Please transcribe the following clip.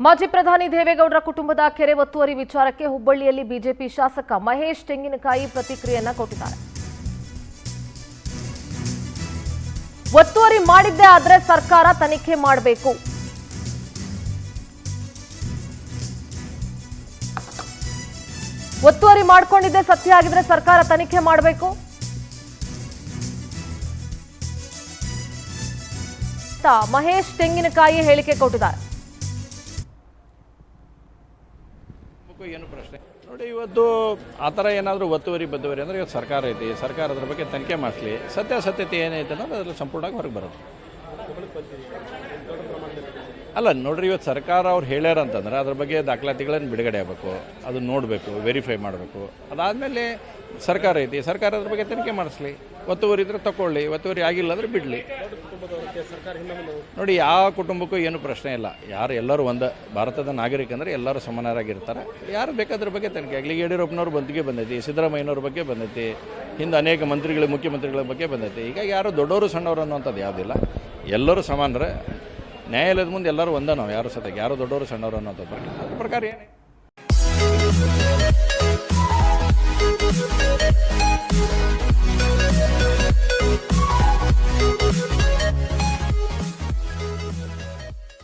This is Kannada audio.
ಮಾಜಿ ಪ್ರಧಾನಿ ದೇವೇಗೌಡರ ಕುಟುಂಬದ ಕೆರೆ ಒತ್ತುವರಿ ವಿಚಾರಕ್ಕೆ ಹುಬ್ಬಳ್ಳಿಯಲ್ಲಿ ಬಿಜೆಪಿ ಶಾಸಕ ಮಹೇಶ್ ತೆಂಗಿನಕಾಯಿ ಪ್ರತಿಕ್ರಿಯೆಯನ್ನ ಕೊಟ್ಟಿದ್ದಾರೆ. ಒತ್ತುವರಿ ಮಾಡಿದ್ದೇ ಆದ್ರೆ ಸರ್ಕಾರ ತನಿಖೆ ಮಾಡಬೇಕು. ಒತ್ತುವರಿ ಮಾಡಿಕೊಂಡಿದ್ದೇ ಸತ್ಯ ಆಗಿದ್ರೆ ಸರ್ಕಾರ ತನಿಖೆ ಮಾಡಬೇಕು. ಮಹೇಶ್ ತೆಂಗಿನಕಾಯಿ ಹೇಳಿಕೆ ಕೊಟ್ಟಿದ್ದಾರೆ. ಏನು ಪ್ರಶ್ನೆ ನೋಡಿ, ಇವತ್ತು ಆ ಥರ ಏನಾದರೂ ಒತ್ತುವರಿ ಬದ್ದುವರಿ ಅಂದರೆ ಇವತ್ತು ಸರ್ಕಾರ ಐತಿ, ಸರ್ಕಾರ ಅದ್ರ ಬಗ್ಗೆ ತನಿಖೆ ಮಾಡಿಸ್ಲಿ, ಸತ್ಯಾಸತ್ಯತೆ ಏನೈತೆ ಅನ್ನೋದು ಅದ್ರಲ್ಲಿ ಸಂಪೂರ್ಣವಾಗಿ ಹೊರಗೆ ಬರೋದು. ಅಲ್ಲ ನೋಡ್ರಿ, ಇವತ್ತು ಸರ್ಕಾರ ಅವ್ರು ಹೇಳ್ಯಾರ ಅಂತಂದ್ರೆ ಅದ್ರ ಬಗ್ಗೆ ದಾಖಲಾತಿಗಳನ್ನು ಬಿಡುಗಡೆ ಆಗಬೇಕು, ಅದನ್ನು ನೋಡಬೇಕು, ವೆರಿಫೈ ಮಾಡಬೇಕು. ಅದಾದಮೇಲೆ ಸರ್ಕಾರ ಐತಿ, ಸರ್ಕಾರ ಅದ್ರ ಬಗ್ಗೆ ತನಿಖೆ ಮಾಡಿಸ್ಲಿ, ಒತ್ತುವರಿ ಇದ್ರೆ ತಗೊಳ್ಳಿ, ಒತ್ತುವರಿ ಆಗಿಲ್ಲ ಅಂದರೆ ಬಿಡಲಿ. ನೋಡಿ, ಯಾವ ಕುಟುಂಬಕ್ಕೂ ಏನು ಪ್ರಶ್ನೆ ಇಲ್ಲ, ಎಲ್ಲರೂ ಒಂದು ಭಾರತದ ನಾಗರಿಕ ಅಂದರೆ ಎಲ್ಲರೂ ಸಮಾನರಾಗಿರ್ತಾರೆ. ಯಾರು ಬೇಕಾದ್ರ ಬಗ್ಗೆ ತನಿಖೆ ಆಗಲಿ. ಯಡಿಯೂರಪ್ಪನವ್ರ ಬಂದಿಗೆ ಬಂದೈತಿ, ಸಿದ್ದರಾಮಯ್ಯನವ್ರ ಬಗ್ಗೆ ಬಂದೈತಿ, ಹಿಂದೆ ಅನೇಕ ಮಂತ್ರಿಗಳು ಮುಖ್ಯಮಂತ್ರಿಗಳ ಬಗ್ಗೆ ಬಂದೈತಿ. ಈಗ ಯಾರು ದೊಡ್ಡವರು ಸಣ್ಣವರು ಅನ್ನೋಂಥದ್ದು ಯಾವುದಿಲ್ಲ, ಎಲ್ಲರೂ ಸಮಾನರೇ. ನ್ಯಾಯಾಲಯದ ಮುಂದೆ ಎಲ್ಲರೂ ಒಂದೇ, ನಾವು ಯಾರು ಸತ್ಯಾಗ ಯಾರು ದೊಡ್ಡವರು ಸಣ್ಣವರು ಅನ್ನೋಂಥದ್ದು ಅದ್ರ ಪ್ರಕಾರ ಏನೇ